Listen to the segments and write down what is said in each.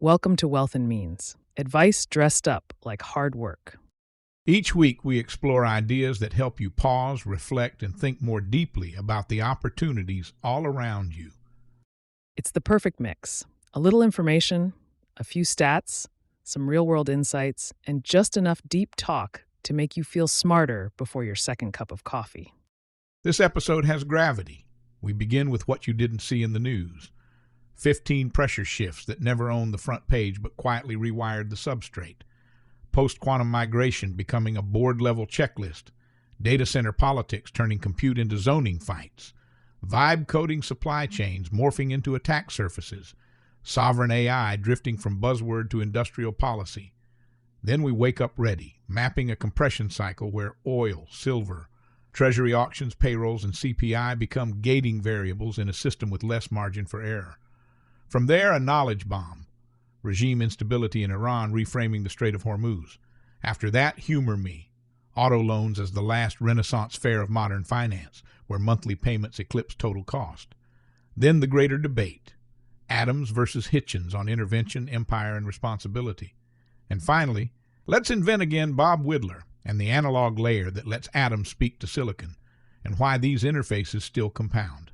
Welcome to Wealth and Means, advice dressed up like hard work. Each week, we explore ideas that help you pause, reflect, and think more deeply about the opportunities all around you. It's the perfect mix: a little information, a few stats, some real world insights, and just enough deep talk to make you feel smarter before your second cup of coffee. This episode has gravity. We begin with what you didn't see in the news. 15 pressure shifts that never owned the front page but quietly rewired the substrate. Post-quantum migration becoming a board-level checklist. Data center politics turning compute into zoning fights. Vibe coding supply chains morphing into attack surfaces. Sovereign AI drifting from buzzword to industrial policy. Then we wake up ready, mapping a compression cycle where oil, silver, Treasury auctions, payrolls, and CPI become gating variables in a system with less margin for error. From there, a knowledge bomb. Regime instability in Iran reframing the Strait of Hormuz. After that, humor me. Auto loans as the last Renaissance fair of modern finance, where monthly payments eclipse total cost. Then the greater debate. Adams versus Hitchens on intervention, empire, and responsibility. And finally, let's invent again Bob Widlar and the analog layer that lets atoms speak to silicon, and why these interfaces still compound.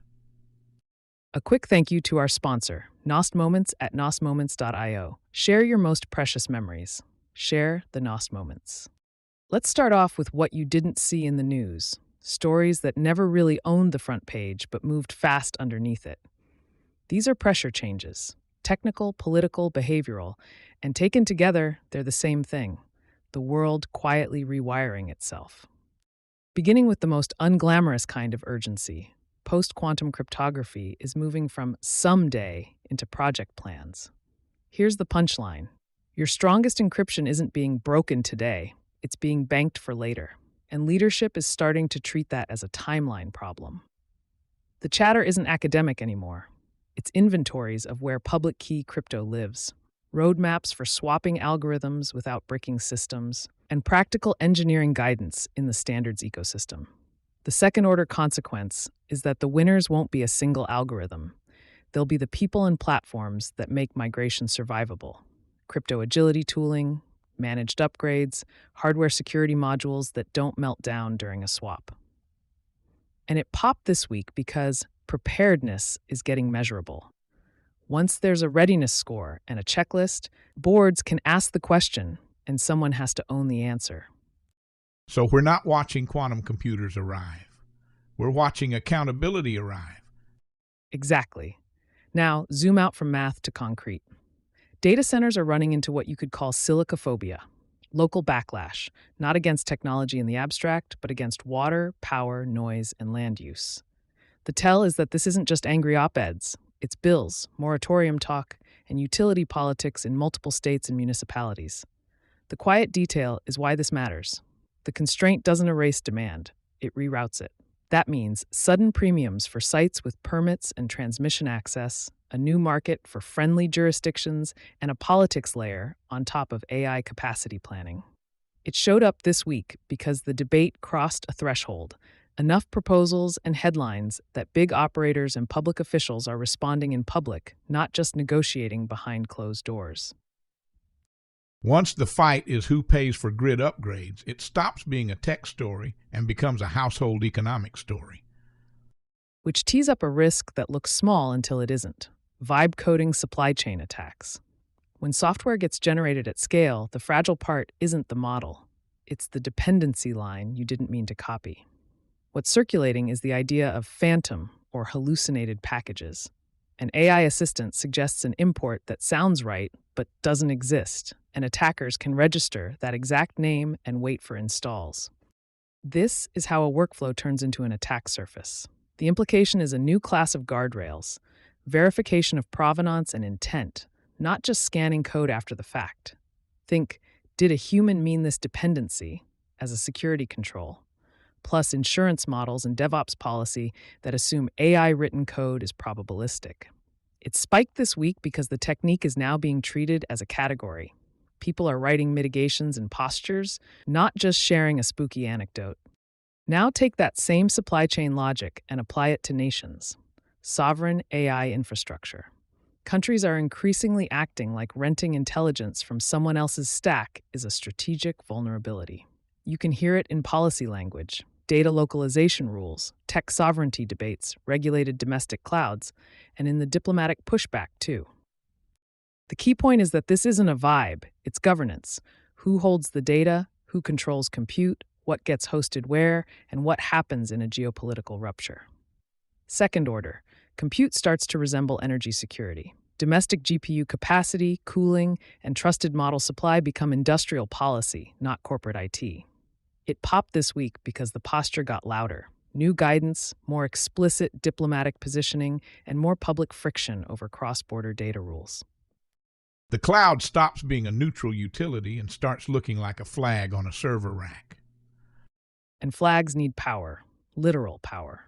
A quick thank you to our sponsor, Nost Moments at nostmoments.io. Share your most precious memories. Share the Nost Moments. Let's start off with what you didn't see in the news. Stories that never really owned the front page but moved fast underneath it. These are pressure changes, technical, political, behavioral, and taken together, they're the same thing: the world quietly rewiring itself. Beginning with the most unglamorous kind of urgency, post-quantum cryptography is moving from someday into project plans. Here's the punchline: your strongest encryption isn't being broken today, it's being banked for later. And leadership is starting to treat that as a timeline problem. The chatter isn't academic anymore. It's inventories of where public key crypto lives, roadmaps for swapping algorithms without breaking systems, and practical engineering guidance in the standards ecosystem. The second-order consequence is that the winners won't be a single algorithm. They'll be the people and platforms that make migration survivable. Crypto agility tooling, managed upgrades, hardware security modules that don't melt down during a swap. And it popped this week because preparedness is getting measurable. Once there's a readiness score and a checklist, boards can ask the question, and someone has to own the answer. So we're not watching quantum computers arrive. We're watching accountability arrive. Exactly. Now, zoom out from math to concrete. Data centers are running into what you could call silicophobia, local backlash, not against technology in the abstract, but against water, power, noise, and land use. The tell is that this isn't just angry op-eds. It's bills, moratorium talk, and utility politics in multiple states and municipalities. The quiet detail is why this matters. The constraint doesn't erase demand, it reroutes it. That means sudden premiums for sites with permits and transmission access, a new market for friendly jurisdictions, and a politics layer on top of AI capacity planning. It showed up this week because the debate crossed a threshold. Enough proposals and headlines that big operators and public officials are responding in public, not just negotiating behind closed doors. Once the fight is who pays for grid upgrades, it stops being a tech story and becomes a household economic story. Which tees up a risk that looks small until it isn't: vibe coding supply chain attacks. When software gets generated at scale, the fragile part isn't the model. It's the dependency line you didn't mean to copy. What's circulating is the idea of phantom or hallucinated packages. An AI assistant suggests an import that sounds right but doesn't exist, and attackers can register that exact name and wait for installs. This is how a workflow turns into an attack surface. The implication is a new class of guardrails: verification of provenance and intent, not just scanning code after the fact. Think, did a human mean this dependency as a security control? Plus insurance models and DevOps policy that assume AI-written code is probabilistic. It spiked this week because the technique is now being treated as a category. People are writing mitigations and postures, not just sharing a spooky anecdote. Now take that same supply chain logic and apply it to nations. Sovereign AI infrastructure. Countries are increasingly acting like renting intelligence from someone else's stack is a strategic vulnerability. You can hear it in policy language, data localization rules, tech sovereignty debates, regulated domestic clouds, and in the diplomatic pushback, too. The key point is that this isn't a vibe, it's governance. Who holds the data, who controls compute, what gets hosted where, and what happens in a geopolitical rupture. Second order, compute starts to resemble energy security. Domestic GPU capacity, cooling, and trusted model supply become industrial policy, not corporate IT. It popped this week because the posture got louder. New guidance, more explicit diplomatic positioning, and more public friction over cross-border data rules. The cloud stops being a neutral utility and starts looking like a flag on a server rack. And flags need power, literal power.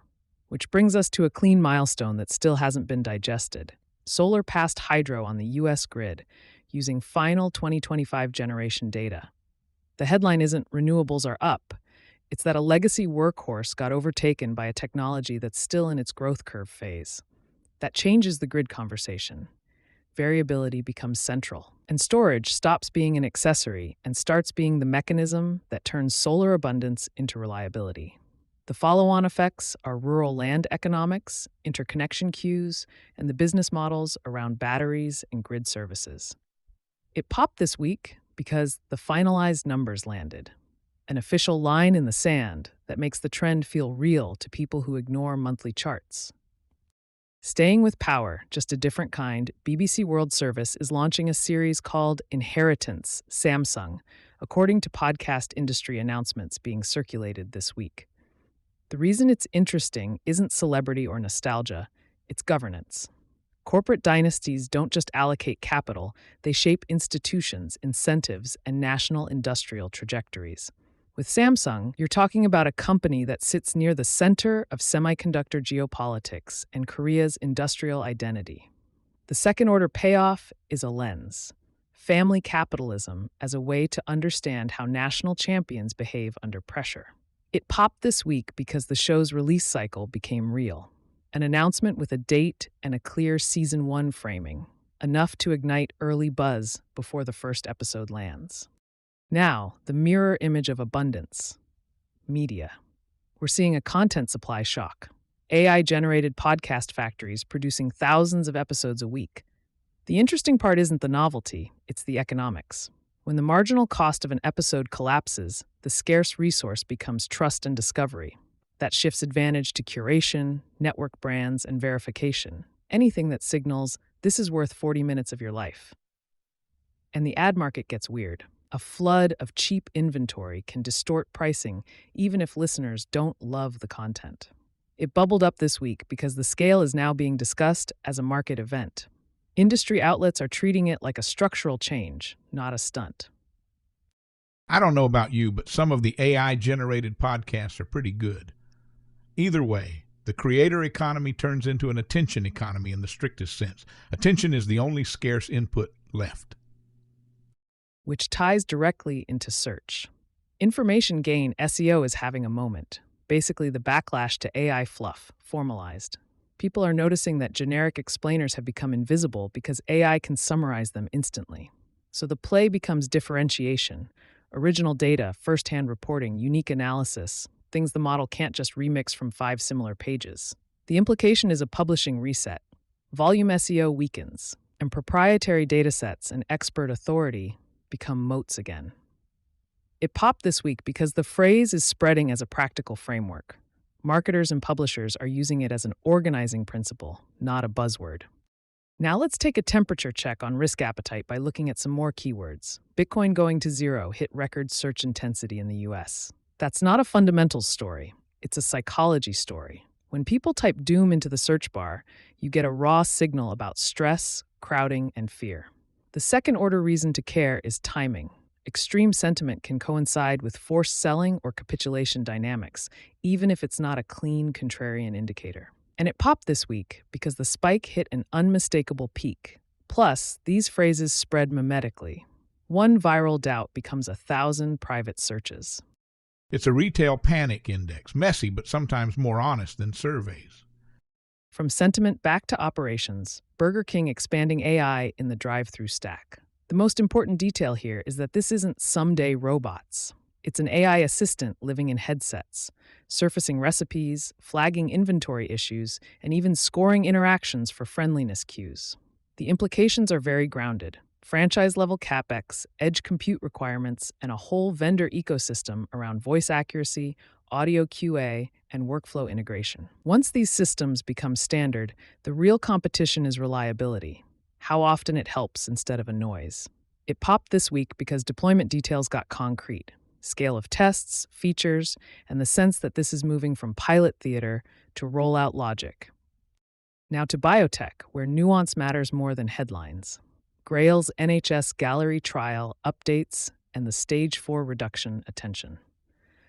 Which brings us to a clean milestone that still hasn't been digested. Solar passed hydro on the U.S. grid using final 2025 generation data. The headline isn't "renewables are up." It's that a legacy workhorse got overtaken by a technology that's still in its growth curve phase. That changes the grid conversation. Variability becomes central, and storage stops being an accessory and starts being the mechanism that turns solar abundance into reliability. The follow-on effects are rural land economics, interconnection queues, and the business models around batteries and grid services. It popped this week because the finalized numbers landed. An official line in the sand that makes the trend feel real to people who ignore monthly charts. Staying with power, just a different kind, BBC World Service is launching a series called Inheritance, Samsung, according to podcast industry announcements being circulated this week. The reason it's interesting isn't celebrity or nostalgia, it's governance. Corporate dynasties don't just allocate capital, they shape institutions, incentives, and national industrial trajectories. With Samsung, you're talking about a company that sits near the center of semiconductor geopolitics and Korea's industrial identity. The second-order payoff is a lens. Family capitalism as a way to understand how national champions behave under pressure. It popped this week because the show's release cycle became real. An announcement with a date and a clear Season 1 framing, enough to ignite early buzz before the first episode lands. Now, the mirror image of abundance. Media. We're seeing a content supply shock. AI-generated podcast factories producing thousands of episodes a week. The interesting part isn't the novelty, it's the economics. When the marginal cost of an episode collapses, the scarce resource becomes trust and discovery. That shifts advantage to curation, network brands, and verification. Anything that signals, this is worth 40 minutes of your life. And the ad market gets weird. A flood of cheap inventory can distort pricing, even if listeners don't love the content. It bubbled up this week because the scale is now being discussed as a market event. Industry outlets are treating it like a structural change, not a stunt. I don't know about you, but some of the AI-generated podcasts are pretty good. Either way, the creator economy turns into an attention economy in the strictest sense. Attention is the only scarce input left. Which ties directly into search. Information gain SEO is having a moment. Basically, the backlash to AI fluff, formalized. People are noticing that generic explainers have become invisible because AI can summarize them instantly. So the play becomes differentiation, original data, first-hand reporting, unique analysis, things the model can't just remix from 5 similar pages. The implication is a publishing reset. Volume SEO weakens, and proprietary datasets and expert authority become moats again. It popped this week because the phrase is spreading as a practical framework. Marketers and publishers are using it as an organizing principle, not a buzzword. Now let's take a temperature check on risk appetite by looking at some more keywords. Bitcoin going to zero hit record search intensity in the US. That's not a fundamentals story, it's a psychology story. When people type doom into the search bar, you get a raw signal about stress, crowding, and fear. The second-order reason to care is timing. Extreme sentiment can coincide with forced selling or capitulation dynamics, even if it's not a clean contrarian indicator. And it popped this week because the spike hit an unmistakable peak. Plus, these phrases spread mimetically. One viral doubt becomes 1,000 private searches. It's a retail panic index, messy but sometimes more honest than surveys. From sentiment back to operations, Burger King expanding AI in the drive-through stack. The most important detail here is that this isn't someday robots. It's an AI assistant living in headsets, surfacing recipes, flagging inventory issues, and even scoring interactions for friendliness cues. The implications are very grounded. Franchise-level CapEx, edge compute requirements, and a whole vendor ecosystem around voice accuracy, audio QA, and workflow integration. Once these systems become standard, the real competition is reliability. How often it helps instead of a noise. It popped this week because deployment details got concrete. Scale of tests, features, and the sense that this is moving from pilot theater to rollout logic. Now to biotech, where nuance matters more than headlines. Grail's NHS Gallery trial updates and the stage 4 reduction attention.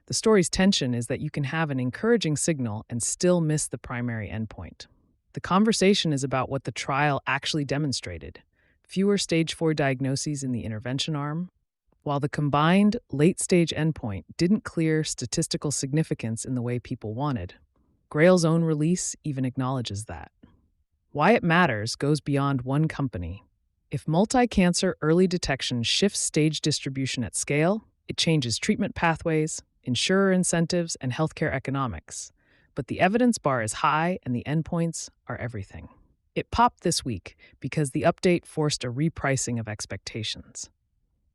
The story's tension is that you can have an encouraging signal and still miss the primary endpoint. The conversation is about what the trial actually demonstrated: fewer stage 4 diagnoses in the intervention arm, while the combined late-stage endpoint didn't clear statistical significance in the way people wanted. Grail's own release even acknowledges that. Why it matters goes beyond one company. If multi-cancer early detection shifts stage distribution at scale, it changes treatment pathways, insurer incentives, and healthcare economics. But the evidence bar is high and the endpoints are everything. It popped this week because the update forced a repricing of expectations.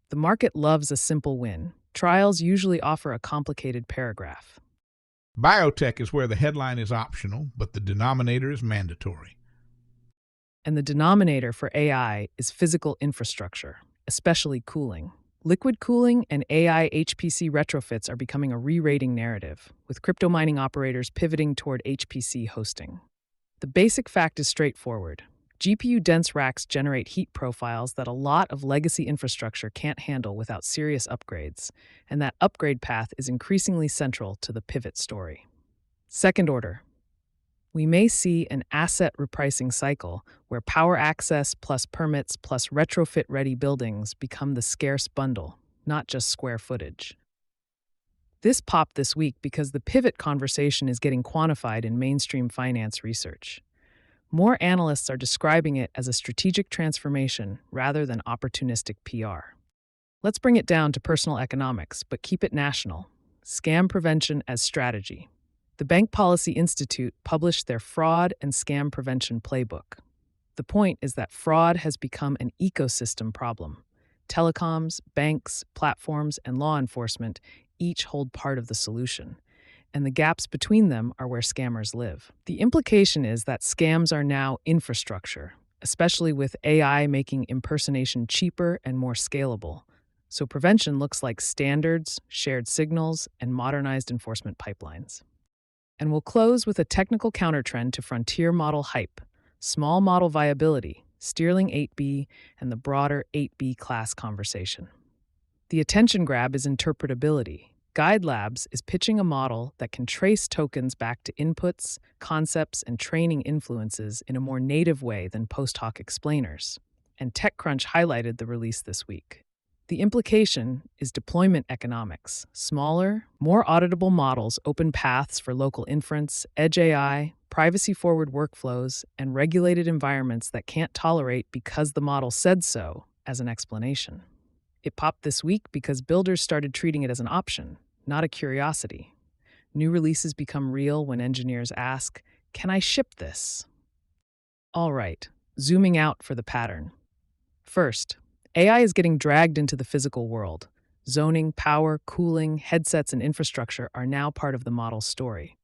The market loves a simple win. Trials usually offer a complicated paragraph. Biotech is where the headline is optional, but the denominator is mandatory. And the denominator for AI is physical infrastructure, especially cooling. Liquid cooling and AI HPC retrofits are becoming a re-rating narrative, with crypto mining operators pivoting toward HPC hosting. The basic fact is straightforward. GPU-dense racks generate heat profiles that a lot of legacy infrastructure can't handle without serious upgrades, and that upgrade path is increasingly central to the pivot story. Second order. We may see an asset repricing cycle where power access plus permits plus retrofit-ready buildings become the scarce bundle, not just square footage. This popped this week because the pivot conversation is getting quantified in mainstream finance research. More analysts are describing it as a strategic transformation rather than opportunistic PR. Let's bring it down to personal economics, but keep it national. Scam prevention as strategy. The Bank Policy Institute published their Fraud and Scam Prevention Playbook. The point is that fraud has become an ecosystem problem. Telecoms, banks, platforms, and law enforcement each hold part of the solution, and the gaps between them are where scammers live. The implication is that scams are now infrastructure, especially with AI making impersonation cheaper and more scalable. So prevention looks like standards, shared signals, and modernized enforcement pipelines. And we'll close with a technical countertrend to frontier model hype, small model viability, Stirling 8B, and the broader 8B class conversation. The attention grab is interpretability. Guide Labs is pitching a model that can trace tokens back to inputs, concepts, and training influences in a more native way than post hoc explainers, and TechCrunch highlighted the release this week. The implication is deployment economics. Smaller, more auditable models open paths for local inference, edge AI, privacy-forward workflows, and regulated environments that can't tolerate because the model said so as an explanation. It popped this week because builders started treating it as an option, not a curiosity. New releases become real when engineers ask, "Can I ship this?" All right, zooming out for the pattern. First, AI is getting dragged into the physical world. Zoning, power, cooling, headsets, and infrastructure are now part of the model's story.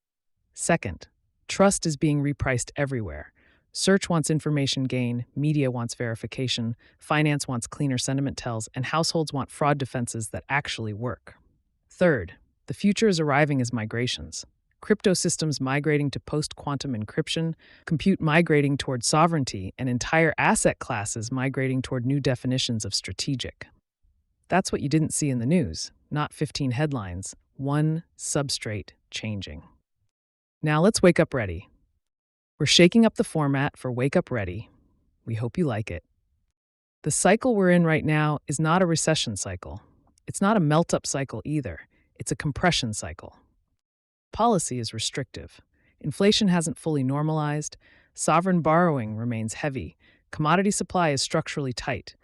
Second, trust is being repriced everywhere. Search wants information gain, media wants verification, finance wants cleaner sentiment tells, and households want fraud defenses that actually work. Third, the future is arriving as migrations. Crypto systems migrating to post-quantum encryption, compute migrating toward sovereignty, and entire asset classes migrating toward new definitions of strategic. That's what you didn't see in the news, not 15 headlines, one substrate changing. Now let's wake up ready. We're shaking up the format for Wake Up Ready. We hope you like it. The cycle we're in right now is not a recession cycle. It's not a melt-up cycle either. It's a compression cycle. Policy is restrictive. Inflation hasn't fully normalized, sovereign borrowing remains heavy, commodity supply is structurally tight,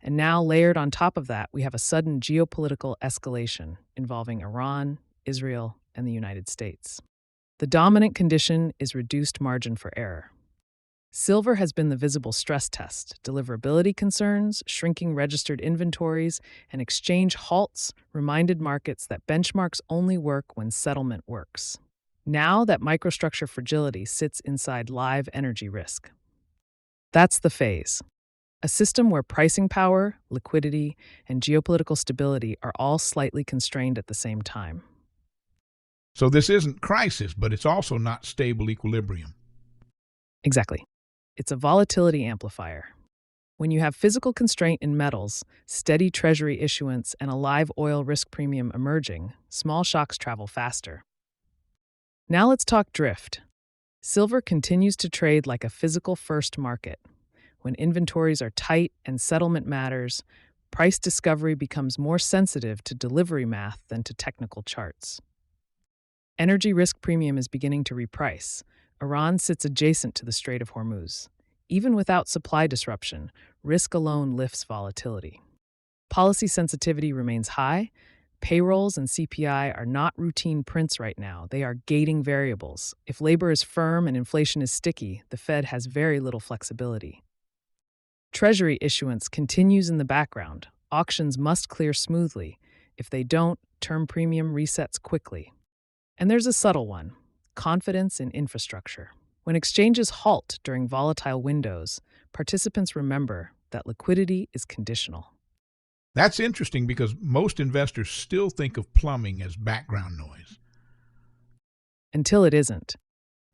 and now, layered on top of that, we have a sudden geopolitical escalation involving Iran, Israel, and the United States. The dominant condition is reduced margin for error. Silver has been the visible stress test. Deliverability concerns, shrinking registered inventories, and exchange halts reminded markets that benchmarks only work when settlement works. Now that microstructure fragility sits inside live energy risk. That's the phase. A system where pricing power, liquidity, and geopolitical stability are all slightly constrained at the same time. So this isn't crisis, but it's also not stable equilibrium. Exactly. It's a volatility amplifier. When you have physical constraint in metals, steady Treasury issuance, and a live oil risk premium emerging, small shocks travel faster. Now let's talk drift. Silver continues to trade like a physical first market. When inventories are tight and settlement matters, price discovery becomes more sensitive to delivery math than to technical charts. Energy risk premium is beginning to reprice. Iran sits adjacent to the Strait of Hormuz. Even without supply disruption, risk alone lifts volatility. Policy sensitivity remains high. Payrolls and CPI are not routine prints right now. They are gating variables. If labor is firm and inflation is sticky, the Fed has very little flexibility. Treasury issuance continues in the background. Auctions must clear smoothly. If they don't, term premium resets quickly. And there's a subtle one: confidence in infrastructure. When exchanges halt during volatile windows, participants remember that liquidity is conditional. That's interesting because most investors still think of plumbing as background noise. Until it isn't.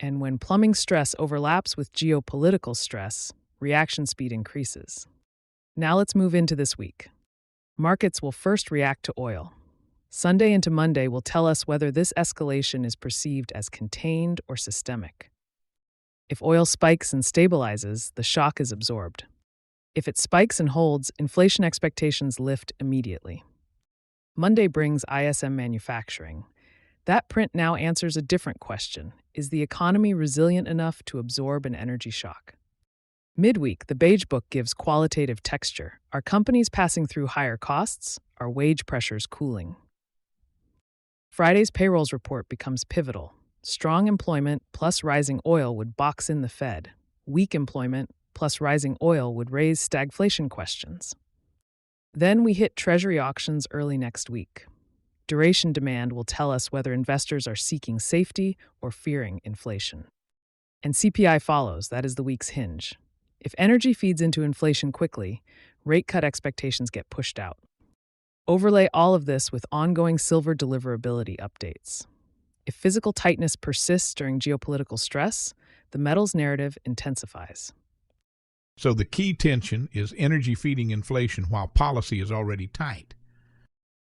And when plumbing stress overlaps with geopolitical stress, reaction speed increases. Now let's move into this week. Markets will first react to oil. Sunday into Monday will tell us whether this escalation is perceived as contained or systemic. If oil spikes and stabilizes, the shock is absorbed. If it spikes and holds, inflation expectations lift immediately. Monday brings ISM manufacturing. That print now answers a different question: is the economy resilient enough to absorb an energy shock? Midweek, the Beige Book gives qualitative texture. Are companies passing through higher costs? Are wage pressures cooling? Friday's payrolls report becomes pivotal. Strong employment plus rising oil would box in the Fed. Weak employment plus rising oil would raise stagflation questions. Then we hit Treasury auctions early next week. Duration demand will tell us whether investors are seeking safety or fearing inflation. And CPI follows. That is the week's hinge. If energy feeds into inflation quickly, rate cut expectations get pushed out. Overlay all of this with ongoing silver deliverability updates. If physical tightness persists during geopolitical stress, the metals narrative intensifies. So the key tension is energy feeding inflation while policy is already tight.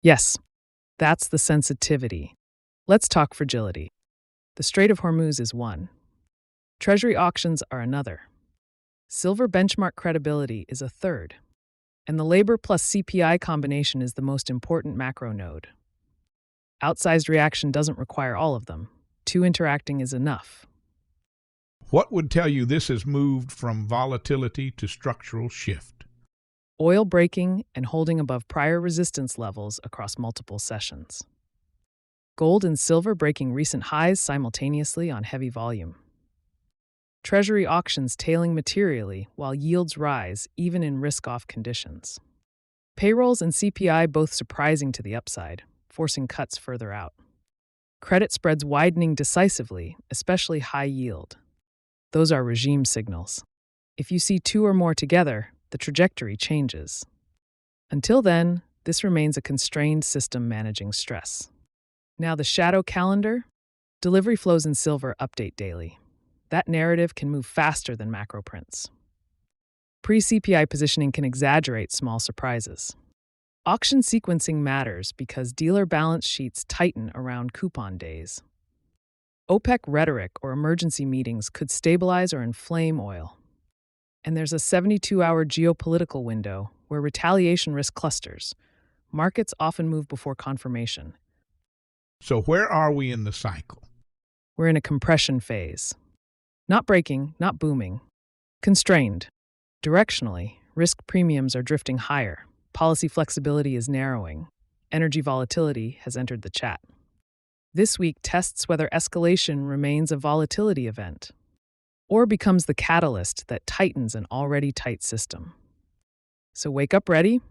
Yes, that's the sensitivity. Let's talk fragility. The Strait of Hormuz is one. Treasury auctions are another. Silver benchmark credibility is a third. And the labor plus CPI combination is the most important macro node. Outsized reaction doesn't require all of them. Two interacting is enough. What would tell you this has moved from volatility to structural shift? Oil breaking and holding above prior resistance levels across multiple sessions. Gold and silver breaking recent highs simultaneously on heavy volume. Treasury auctions tailing materially while yields rise even in risk-off conditions. Payrolls and CPI both surprising to the upside, forcing cuts further out. Credit spreads widening decisively, especially high yield. Those are regime signals. If you see two or more together, the trajectory changes. Until then, this remains a constrained system managing stress. Now the shadow calendar. Delivery flows in silver update daily. That narrative can move faster than macro prints. Pre-CPI positioning can exaggerate small surprises. Auction sequencing matters because dealer balance sheets tighten around coupon days. OPEC rhetoric or emergency meetings could stabilize or inflame oil. And there's a 72-hour geopolitical window where retaliation risk clusters. Markets often move before confirmation. So where are we in the cycle? We're in a compression phase. Not breaking, not booming. Constrained. Directionally, risk premiums are drifting higher. Policy flexibility is narrowing. Energy volatility has entered the chat. This week tests whether escalation remains a volatility event or becomes the catalyst that tightens an already tight system. So wake up ready?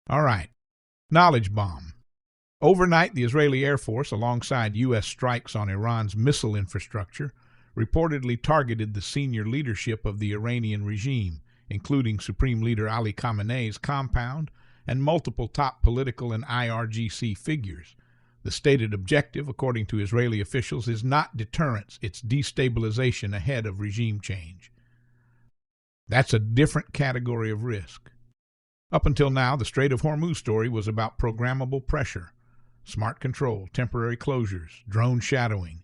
All right. Knowledge bomb. Overnight, the Israeli Air Force, alongside U.S. strikes on Iran's missile infrastructure, reportedly targeted the senior leadership of the Iranian regime, including Supreme Leader Ali Khamenei's compound and multiple top political and IRGC figures. The stated objective, according to Israeli officials, is not deterrence, it's destabilization ahead of regime change. That's a different category of risk. Up until now, the Strait of Hormuz story was about programmable pressure, smart control, temporary closures, drone shadowing,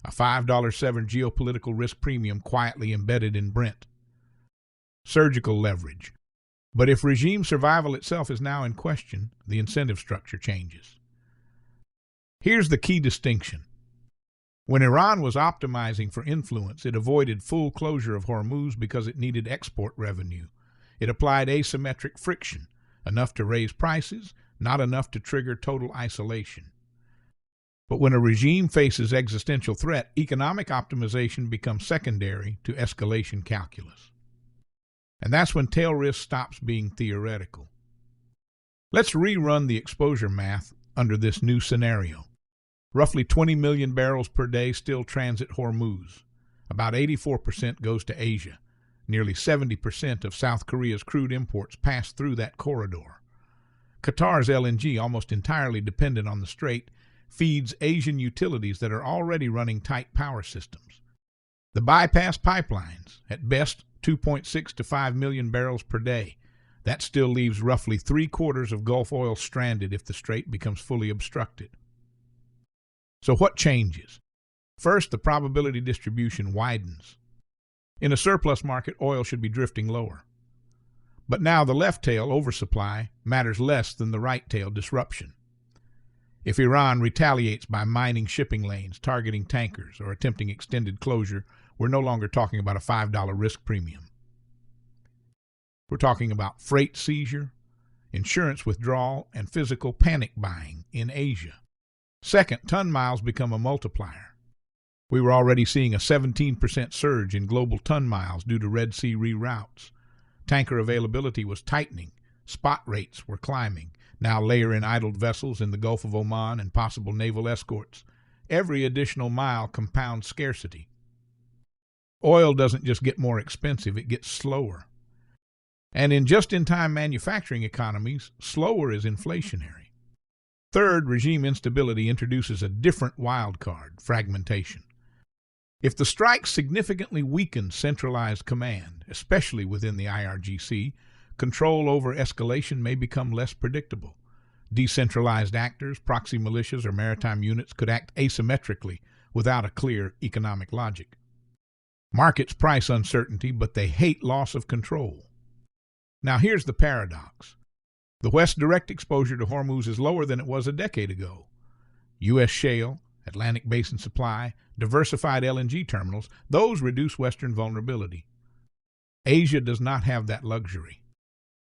a $5.7 geopolitical risk premium quietly embedded in Brent. Surgical leverage. But if regime survival itself is now in question, the incentive structure changes. Here's the key distinction. When Iran was optimizing for influence, it avoided full closure of Hormuz because it needed export revenue. It applied asymmetric friction, enough to raise prices, not enough to trigger total isolation. But when a regime faces existential threat, economic optimization becomes secondary to escalation calculus. And that's when tail risk stops being theoretical. Let's rerun the exposure math under this new scenario. Roughly 20 million barrels per day still transit Hormuz. About 84% goes to Asia. Nearly 70% of South Korea's crude imports pass through that corridor. Qatar's LNG, almost entirely dependent on the strait, feeds Asian utilities that are already running tight power systems. The bypass pipelines, at best 2.6 to 5 million barrels per day. That still leaves roughly 3/4 of Gulf oil stranded if the strait becomes fully obstructed. So what changes? First, the probability distribution widens. In a surplus market, oil should be drifting lower. But now the left tail oversupply matters less than the right tail disruption. If Iran retaliates by mining shipping lanes, targeting tankers, or attempting extended closure, we're no longer talking about a $5 risk premium. We're talking about freight seizure, insurance withdrawal, and physical panic buying in Asia. Second, ton miles become a multiplier. We were already seeing a 17% surge in global ton miles due to Red Sea reroutes. Tanker availability was tightening. Spot rates were climbing. Now layer in idled vessels in the Gulf of Oman and possible naval escorts. Every additional mile compounds scarcity. Oil doesn't just get more expensive, it gets slower. And in just-in-time manufacturing economies, slower is inflationary. Third, regime instability introduces a different wild card, fragmentation. If the strike significantly weakens centralized command, especially within the IRGC, control over escalation may become less predictable. Decentralized actors, proxy militias, or maritime units could act asymmetrically without a clear economic logic. Markets price uncertainty, but they hate loss of control. Now here's the paradox. The West's direct exposure to Hormuz is lower than it was a decade ago. U.S. shale, Atlantic Basin supply, diversified LNG terminals, those reduce Western vulnerability. Asia does not have that luxury.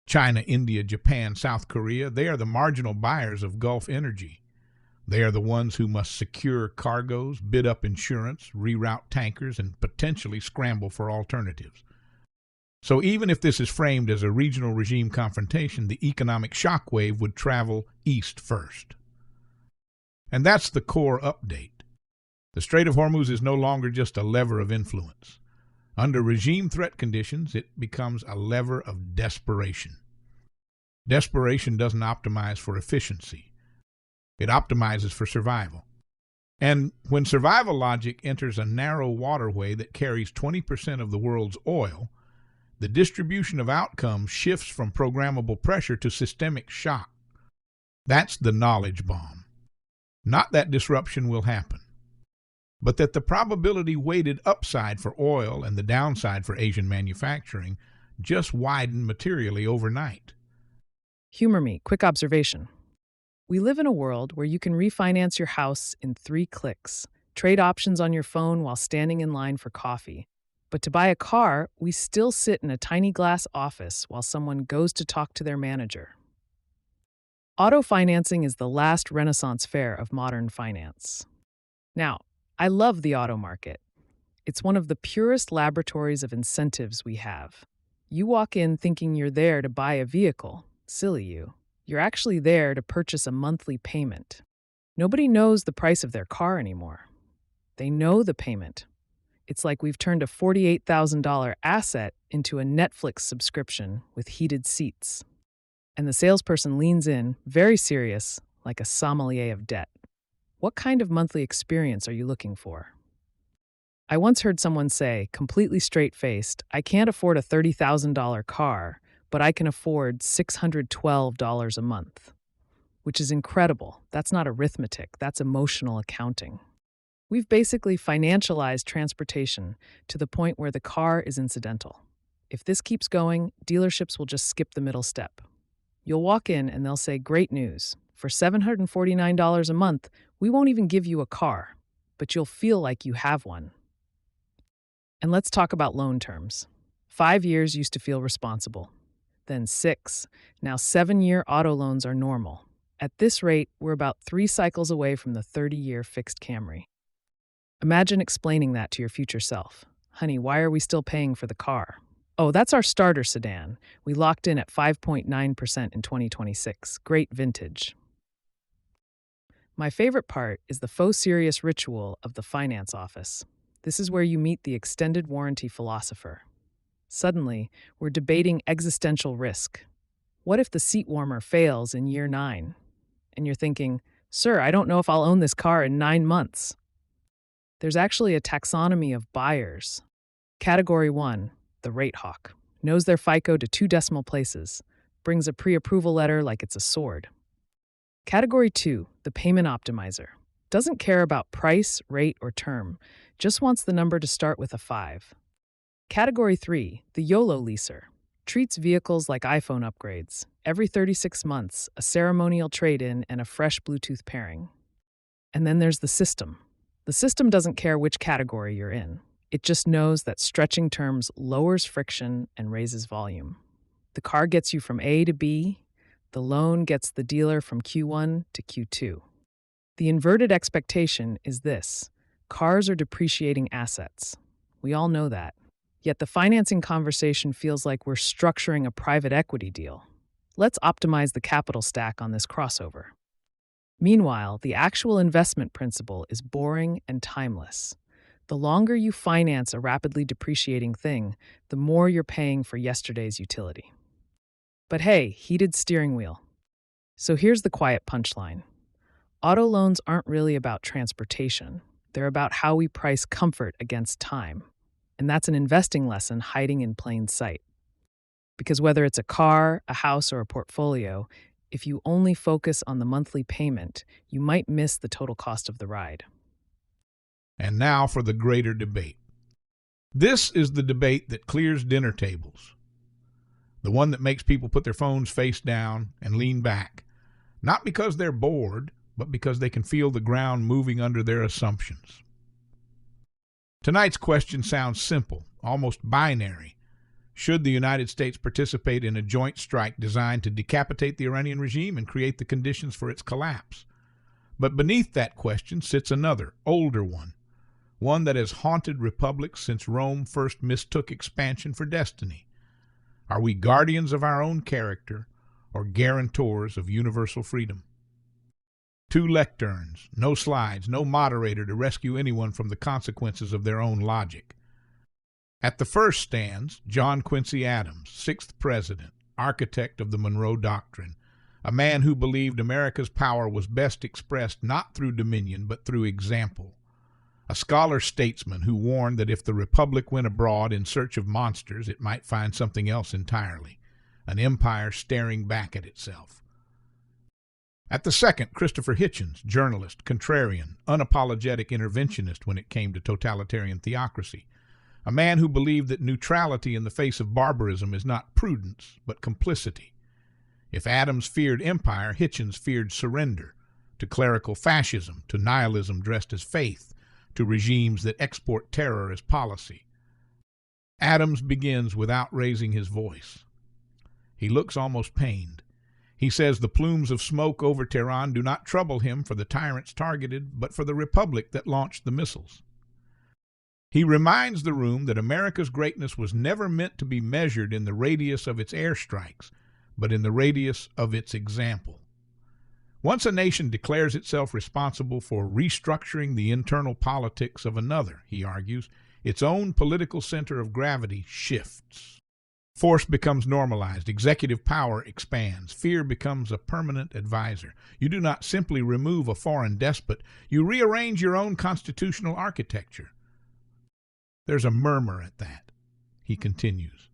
China, India, Japan, South Korea, they are the marginal buyers of Gulf energy. They are the ones who must secure cargoes, bid up insurance, reroute tankers, and potentially scramble for alternatives. So even if this is framed as a regional regime confrontation, the economic shockwave would travel east first. And that's the core update. The Strait of Hormuz is no longer just a lever of influence. Under regime threat conditions, it becomes a lever of desperation. Desperation doesn't optimize for efficiency. It optimizes for survival. And when survival logic enters a narrow waterway that carries 20% of the world's oil, the distribution of outcomes shifts from programmable pressure to systemic shock. That's the knowledge bomb. Not that disruption will happen, but that the probability-weighted upside for oil and the downside for Asian manufacturing just widen materially overnight. Humor me, quick observation. We live in a world where you can refinance your house in 3 clicks. trade options on your phone while standing in line for coffee. But to buy a car, we still sit in a tiny glass office while someone goes to talk to their manager. Auto financing is the last Renaissance fair of modern finance. Now, I love the auto market. It's one of the purest laboratories of incentives we have. You walk in thinking you're there to buy a vehicle. Silly you. You're actually there to purchase a monthly payment. Nobody knows the price of their car anymore. They know the payment. It's like we've turned a $48,000 asset into a Netflix subscription with heated seats. And the salesperson leans in, very serious, like a sommelier of debt. What kind of monthly experience are you looking for? I once heard someone say, completely straight-faced, I can't afford a $30,000 car, but I can afford $612 a month. Which is incredible. That's not arithmetic, that's emotional accounting. We've basically financialized transportation to the point where the car is incidental. If this keeps going, dealerships will just skip the middle step. You'll walk in and they'll say, great news. For $749 a month, we won't even give you a car, but you'll feel like you have one. And let's talk about loan terms. 5 years used to feel responsible. Then 6. Now 7-year auto loans are normal. At this rate, we're about 3 cycles away from the 30-year fixed Camry. Imagine explaining that to your future self. Honey, why are we still paying for the car? Oh, that's our starter sedan. We locked in at 5.9% in 2026. Great vintage. My favorite part is the faux serious ritual of the finance office. This is where you meet the extended warranty philosopher. Suddenly, we're debating existential risk. What if the seat warmer fails in year 9? And you're thinking, sir, I don't know if I'll own this car in 9 months. There's actually a taxonomy of buyers. Category 1, the rate hawk, knows their FICO to 2 decimal places, brings a pre-approval letter like it's a sword. Category 2, the payment optimizer, doesn't care about price, rate, or term, just wants the number to start with a 5. Category 3, the YOLO leaser, treats vehicles like iPhone upgrades. Every 36 months, a ceremonial trade-in and a fresh Bluetooth pairing. And then there's the system. The system doesn't care which category you're in. It just knows that stretching terms lowers friction and raises volume. The car gets you from A to B. The loan gets the dealer from Q1 to Q2. The inverted expectation is this: cars are depreciating assets. We all know that. Yet the financing conversation feels like we're structuring a private equity deal. Let's optimize the capital stack on this crossover. Meanwhile, the actual investment principle is boring and timeless. The longer you finance a rapidly depreciating thing, the more you're paying for yesterday's utility. But hey, heated steering wheel. So here's the quiet punchline. Auto loans aren't really about transportation. They're about how we price comfort against time. And that's an investing lesson hiding in plain sight. Because whether it's a car, a house, or a portfolio, if you only focus on the monthly payment, you might miss the total cost of the ride. And now for the greater debate. This is the debate that clears dinner tables. The one that makes people put their phones face down and lean back. Not because they're bored, but because they can feel the ground moving under their assumptions. Tonight's question sounds simple, almost binary. Should the United States participate in a joint strike designed to decapitate the Iranian regime and create the conditions for its collapse? But beneath that question sits another, older one that has haunted republics since Rome first mistook expansion for destiny. Are we guardians of our own character or guarantors of universal freedom? 2 lecterns, no slides, no moderator to rescue anyone from the consequences of their own logic. At the first stands John Quincy Adams, 6th President, architect of the Monroe Doctrine, a man who believed America's power was best expressed not through dominion but through example. A scholar-statesman who warned that if the republic went abroad in search of monsters, it might find something else entirely, an empire staring back at itself. At the second, Christopher Hitchens, journalist, contrarian, unapologetic interventionist when it came to totalitarian theocracy, a man who believed that neutrality in the face of barbarism is not prudence, but complicity. If Adams feared empire, Hitchens feared surrender to clerical fascism, to nihilism dressed as faith, to regimes that export terror as policy. Adams begins without raising his voice. He looks almost pained. He says the plumes of smoke over Tehran do not trouble him for the tyrants targeted, but for the republic that launched the missiles. He reminds the room that America's greatness was never meant to be measured in the radius of its airstrikes, but in the radius of its example. Once a nation declares itself responsible for restructuring the internal politics of another, he argues, its own political center of gravity shifts. Force becomes normalized, executive power expands, fear becomes a permanent advisor. You do not simply remove a foreign despot, you rearrange your own constitutional architecture. There's a murmur at that. He continues.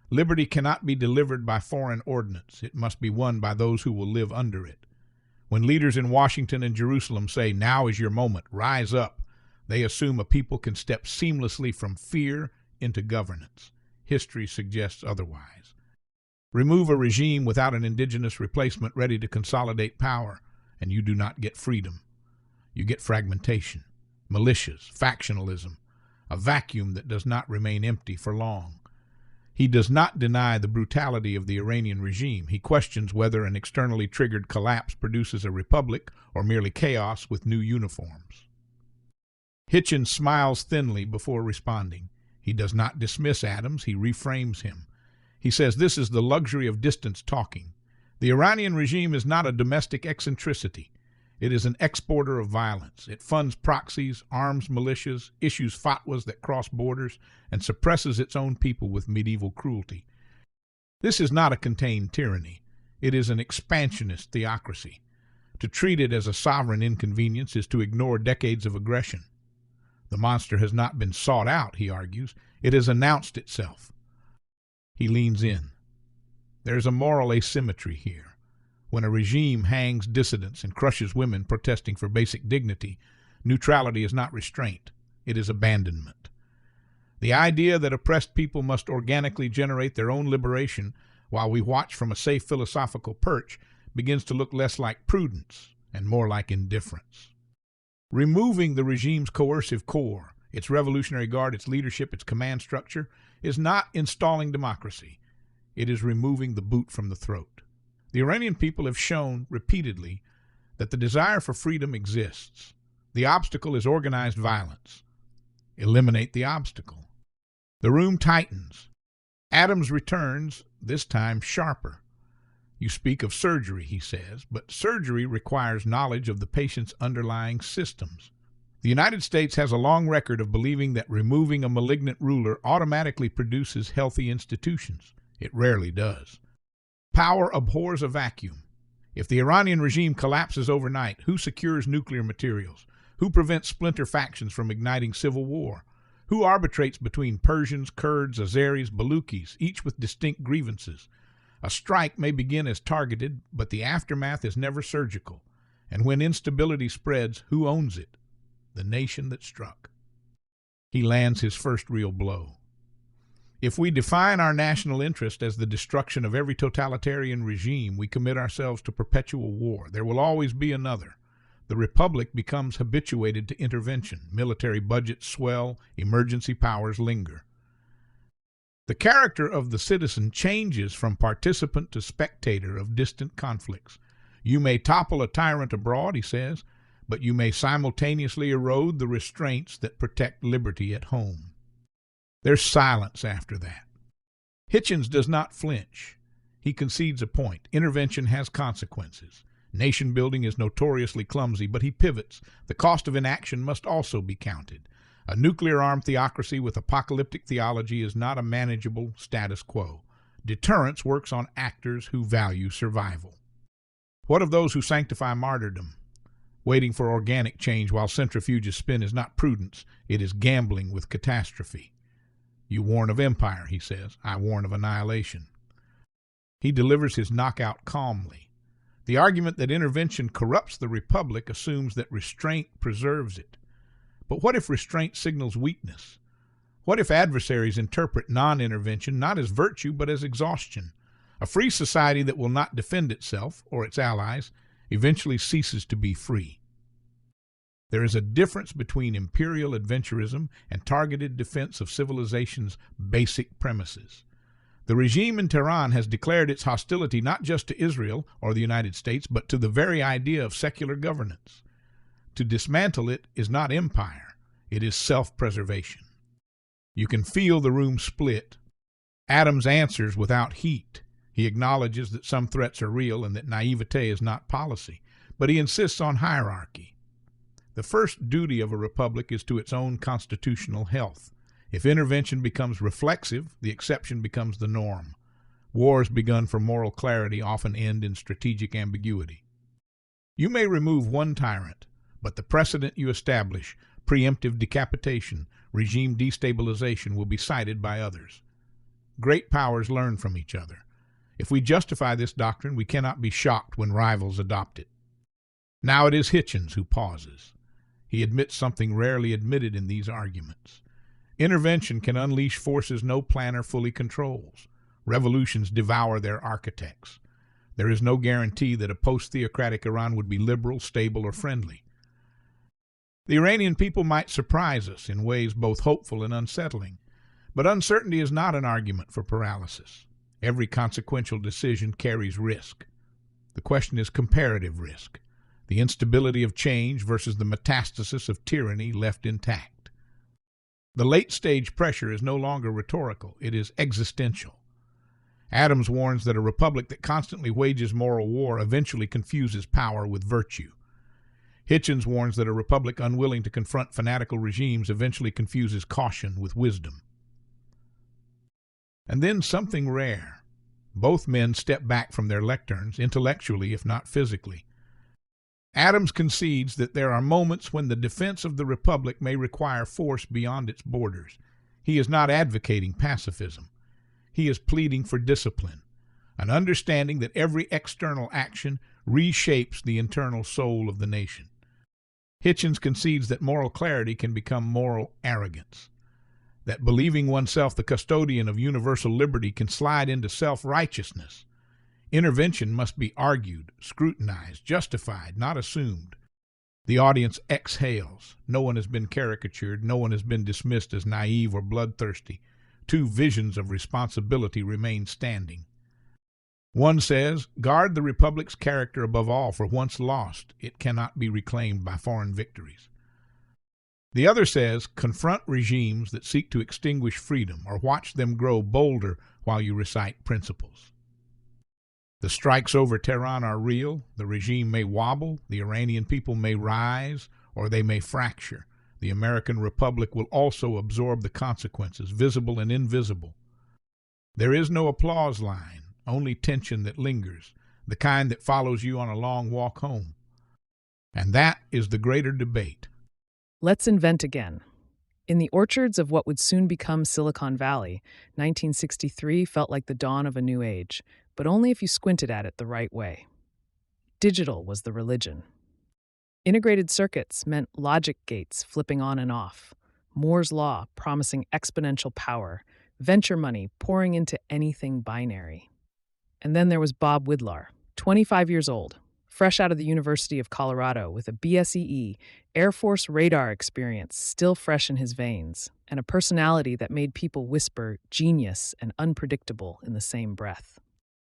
Liberty cannot be delivered by foreign ordinance. It must be won by those who will live under it. When leaders in Washington and Jerusalem say, now is your moment, rise up, they assume a people can step seamlessly from fear into governance. History suggests otherwise. Remove a regime without an indigenous replacement ready to consolidate power, and you do not get freedom. You get fragmentation, militias, factionalism, a vacuum that does not remain empty for long. He does not deny the brutality of the Iranian regime. He questions whether an externally triggered collapse produces a republic or merely chaos with new uniforms. Hitchens smiles thinly before responding. He does not dismiss Adams, he reframes him. He says this is the luxury of distance talking. The Iranian regime is not a domestic eccentricity. It is an exporter of violence. It funds proxies, arms militias, issues fatwas that cross borders, and suppresses its own people with medieval cruelty. This is not a contained tyranny. It is an expansionist theocracy. To treat it as a sovereign inconvenience is to ignore decades of aggression. The monster has not been sought out, he argues. It has announced itself. He leans in. There's a moral asymmetry here. When a regime hangs dissidents and crushes women protesting for basic dignity, neutrality is not restraint, it is abandonment. The idea that oppressed people must organically generate their own liberation while we watch from a safe philosophical perch begins to look less like prudence and more like indifference. Removing the regime's coercive core, its Revolutionary Guard, its leadership, its command structure, is not installing democracy. It is removing the boot from the throat. The Iranian people have shown repeatedly that the desire for freedom exists. The obstacle is organized violence. Eliminate the obstacle. The room tightens. Adams returns, this time sharper. You speak of surgery, he says, but surgery requires knowledge of the patient's underlying systems. The United States has a long record of believing that removing a malignant ruler automatically produces healthy institutions. It rarely does. Power abhors a vacuum. If the Iranian regime collapses overnight, who secures nuclear materials? Who prevents splinter factions from igniting civil war? Who arbitrates between Persians, Kurds, Azeris, Baluchis, each with distinct grievances? A strike may begin as targeted, but the aftermath is never surgical. And when instability spreads, who owns it? The nation that struck. He lands his first real blow. If we define our national interest as the destruction of every totalitarian regime, we commit ourselves to perpetual war. There will always be another. The republic becomes habituated to intervention. Military budgets swell, emergency powers linger. The character of the citizen changes from participant to spectator of distant conflicts. You may topple a tyrant abroad, he says, but you may simultaneously erode the restraints that protect liberty at home. There's silence after that. Hitchens does not flinch. He concedes a point. Intervention has consequences. Nation building is notoriously clumsy, but he pivots. The cost of inaction must also be counted. A nuclear-armed theocracy with apocalyptic theology is not a manageable status quo. Deterrence works on actors who value survival. What of those who sanctify martyrdom? Waiting for organic change while centrifuges spin is not prudence. It is gambling with catastrophe. You warn of empire, he says. I warn of annihilation. He delivers his knockout calmly. The argument that intervention corrupts the republic assumes that restraint preserves it. But what if restraint signals weakness? What if adversaries interpret non-intervention not as virtue but as exhaustion? A free society that will not defend itself or its allies eventually ceases to be free. There is a difference between imperial adventurism and targeted defense of civilization's basic premises. The regime in Tehran has declared its hostility not just to Israel or the United States, but to the very idea of secular governance. To dismantle it is not empire, it is self-preservation. You can feel the room split. Adams answers without heat. He acknowledges that some threats are real and that naivete is not policy, but he insists on hierarchy. The first duty of a republic is to its own constitutional health. If intervention becomes reflexive, the exception becomes the norm. Wars begun for moral clarity often end in strategic ambiguity. You may remove one tyrant, but the precedent you establish, preemptive decapitation, regime destabilization, will be cited by others. Great powers learn from each other. If we justify this doctrine, we cannot be shocked when rivals adopt it. Now it is Hitchens who pauses. He admits something rarely admitted in these arguments. Intervention can unleash forces no planner fully controls. Revolutions devour their architects. There is no guarantee that a post-theocratic Iran would be liberal, stable, or friendly. The Iranian people might surprise us in ways both hopeful and unsettling, but uncertainty is not an argument for paralysis. Every consequential decision carries risk. The question is comparative risk, the instability of change versus the metastasis of tyranny left intact. The late-stage pressure is no longer rhetorical, it is existential. Adams warns that a republic that constantly wages moral war eventually confuses power with virtue. Hitchens warns that a republic unwilling to confront fanatical regimes eventually confuses caution with wisdom. And then something rare. Both men step back from their lecterns, intellectually if not physically. Adams concedes that there are moments when the defense of the republic may require force beyond its borders. He is not advocating pacifism. He is pleading for discipline, an understanding that every external action reshapes the internal soul of the nation. Hitchens concedes that moral clarity can become moral arrogance, that believing oneself the custodian of universal liberty can slide into self-righteousness. Intervention must be argued, scrutinized, justified, not assumed. The audience exhales. No one has been caricatured. No one has been dismissed as naive or bloodthirsty. Two visions of responsibility remain standing. One says, guard the republic's character above all, for once lost, it cannot be reclaimed by foreign victories. The other says, confront regimes that seek to extinguish freedom, or watch them grow bolder while you recite principles. The strikes over Tehran are real. The regime may wobble, the Iranian people may rise, or they may fracture. The American Republic will also absorb the consequences, visible and invisible. There is no applause line, only tension that lingers, the kind that follows you on a long walk home. And that is the greater debate. Let's invent again. In the orchards of what would soon become Silicon Valley, 1963 felt like the dawn of a new age, but only if you squinted at it the right way. Digital was the religion. Integrated circuits meant logic gates flipping on and off, Moore's law promising exponential power, venture money pouring into anything binary. And then there was Bob Widlar, 25 years old, fresh out of the University of Colorado with a BSEE, Air Force radar experience still fresh in his veins, and a personality that made people whisper genius and unpredictable in the same breath.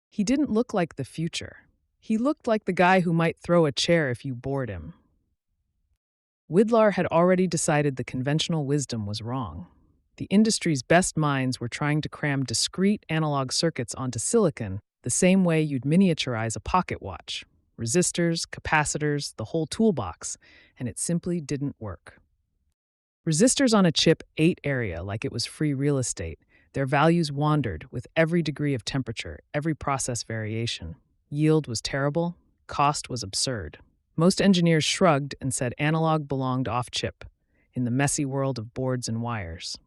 He didn't look like the future. He looked like the guy who might throw a chair if you bored him. Widlar had already decided the conventional wisdom was wrong. The industry's best minds were trying to cram discrete analog circuits onto silicon the same way you'd miniaturize a pocket watch. Resistors, capacitors, the whole toolbox, and it simply didn't work. Resistors on a chip ate area like it was free real estate. Their values wandered with every degree of temperature, every process variation. Yield was terrible, cost was absurd. Most engineers shrugged and said analog belonged off-chip, in the messy world of boards and wires.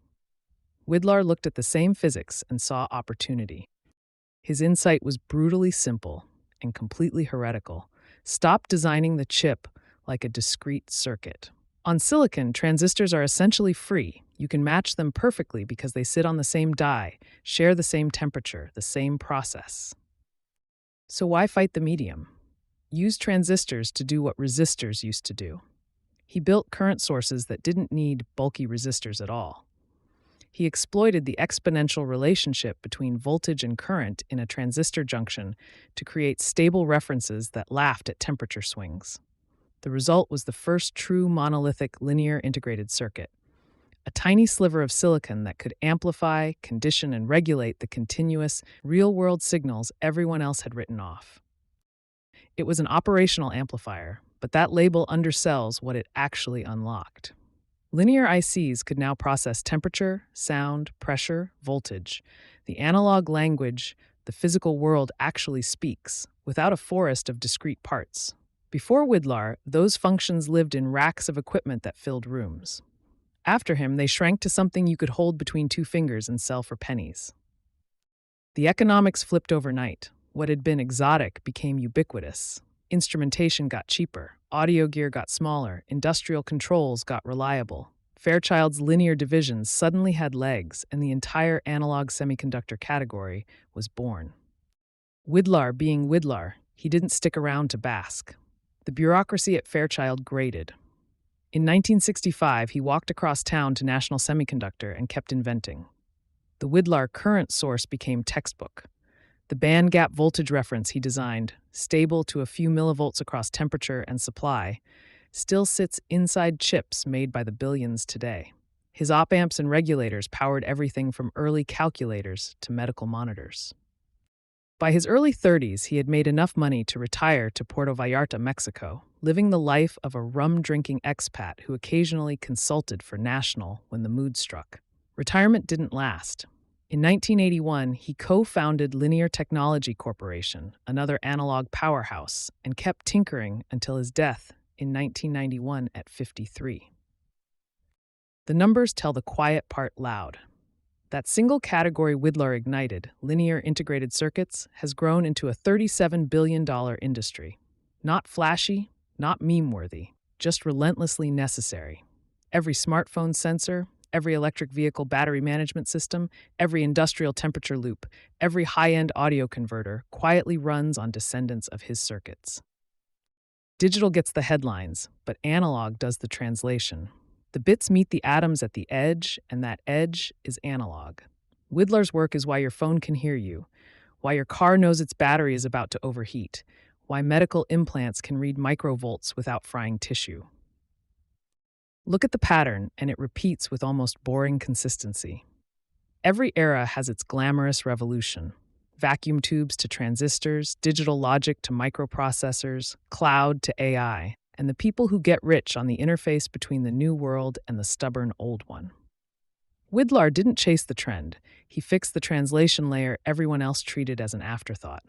Widlar looked at the same physics and saw opportunity. His insight was brutally simple and completely heretical. Stop designing the chip like a discrete circuit. On silicon, transistors are essentially free. You can match them perfectly because they sit on the same die, share the same temperature, the same process. So why fight the medium? Use transistors to do what resistors used to do. He built current sources that didn't need bulky resistors at all. He exploited the exponential relationship between voltage and current in a transistor junction to create stable references that laughed at temperature swings. The result was the first true monolithic linear integrated circuit, a tiny sliver of silicon that could amplify, condition, and regulate the continuous, real-world signals everyone else had written off. It was an operational amplifier, but that label undersells what it actually unlocked. Linear ICs could now process temperature, sound, pressure, voltage, the analog language the physical world actually speaks, without a forest of discrete parts. Before Widlar, those functions lived in racks of equipment that filled rooms. After him, they shrank to something you could hold between two fingers and sell for pennies. The economics flipped overnight. What had been exotic became ubiquitous. Instrumentation got cheaper, audio gear got smaller, industrial controls got reliable. Fairchild's linear divisions suddenly had legs, and the entire analog semiconductor category was born. Widlar being Widlar, he didn't stick around to bask. The bureaucracy at Fairchild grated. In 1965, he walked across town to National Semiconductor and kept inventing. The Widlar current source became textbook. The band gap voltage reference he designed, stable to a few millivolts across temperature and supply, still sits inside chips made by the billions today. His op-amps and regulators powered everything from early calculators to medical monitors. By his early 30s, he had made enough money to retire to Puerto Vallarta, Mexico, living the life of a rum-drinking expat who occasionally consulted for National when the mood struck. Retirement didn't last. In 1981, he co-founded Linear Technology Corporation, another analog powerhouse, and kept tinkering until his death in 1991 at 53. The numbers tell the quiet part loud. That single category Widlar ignited, linear integrated circuits, has grown into a $37 billion industry. Not flashy, not meme-worthy, just relentlessly necessary. Every smartphone sensor, every electric vehicle battery management system, every industrial temperature loop, every high-end audio converter quietly runs on descendants of his circuits. Digital gets the headlines, but analog does the translation. The bits meet the atoms at the edge, and that edge is analog. Widlar's work is why your phone can hear you, why your car knows its battery is about to overheat, why medical implants can read microvolts without frying tissue. Look at the pattern, and it repeats with almost boring consistency. Every era has its glamorous revolution. Vacuum tubes to transistors, digital logic to microprocessors, cloud to AI, and the people who get rich on the interface between the new world and the stubborn old one. Widlar didn't chase the trend. He fixed the translation layer everyone else treated as an afterthought.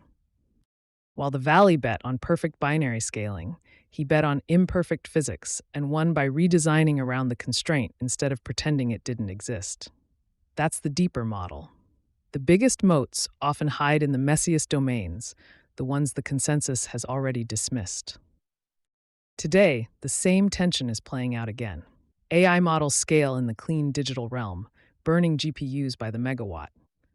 While the Valley bet on perfect binary scaling, he bet on imperfect physics and won by redesigning around the constraint instead of pretending it didn't exist. That's the deeper model. The biggest moats often hide in the messiest domains, the ones the consensus has already dismissed. Today, the same tension is playing out again. AI models scale in the clean digital realm, burning GPUs by the megawatt.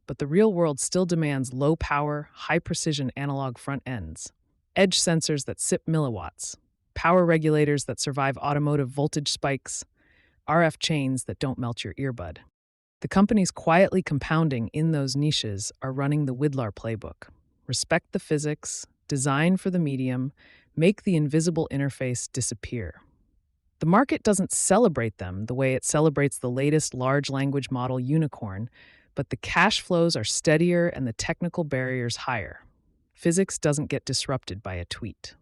But the real world still demands low-power, high-precision analog front ends, edge sensors that sip milliwatts, power regulators that survive automotive voltage spikes, RF chains that don't melt your earbud. The companies quietly compounding in those niches are running the Widlar playbook. Respect the physics, design for the medium, make the invisible interface disappear. The market doesn't celebrate them the way it celebrates the latest large language model unicorn, but the cash flows are steadier and the technical barriers higher. Physics doesn't get disrupted by a tweet.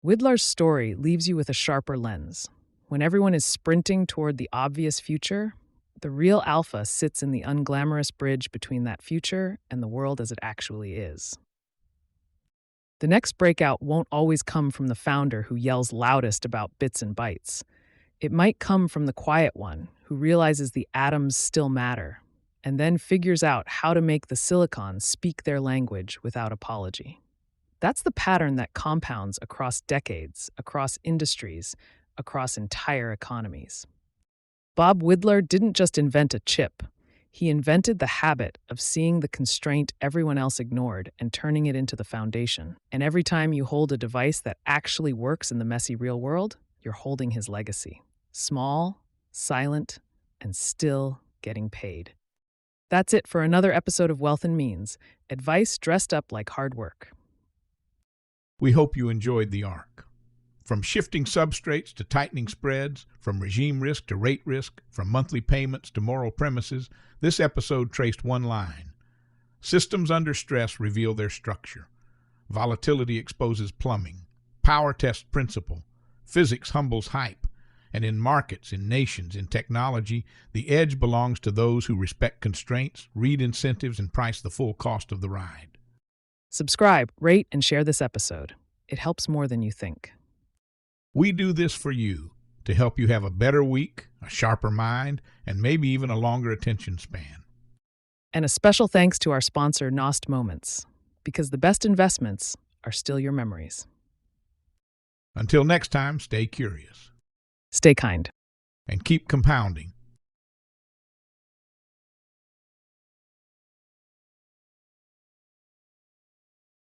Widlar's story leaves you with a sharper lens. When everyone is sprinting toward the obvious future, the real alpha sits in the unglamorous bridge between that future and the world as it actually is. The next breakout won't always come from the founder who yells loudest about bits and bytes. It might come from the quiet one who realizes the atoms still matter, and then figures out how to make the silicon speak their language without apology. That's the pattern that compounds across decades, across industries, across entire economies. Bob Widlar didn't just invent a chip. He invented the habit of seeing the constraint everyone else ignored and turning it into the foundation. And every time you hold a device that actually works in the messy real world, you're holding his legacy. Small, silent, and still getting paid. That's it for another episode of Wealth and Means, advice dressed up like hard work. We hope you enjoyed the arc. From shifting substrates to tightening spreads, from regime risk to rate risk, from monthly payments to moral premises, this episode traced one line. Systems under stress reveal their structure. Volatility exposes plumbing. Power tests principle. Physics humbles hype. And in markets, in nations, in technology, the edge belongs to those who respect constraints, read incentives, and price the full cost of the ride. Subscribe, rate, and share this episode. It helps more than you think. We do this for you to help you have a better week, a sharper mind, and maybe even a longer attention span. And a special thanks to our sponsor, Nost Moments, because the best investments are still your memories. Until next time, stay curious. Stay kind. And keep compounding.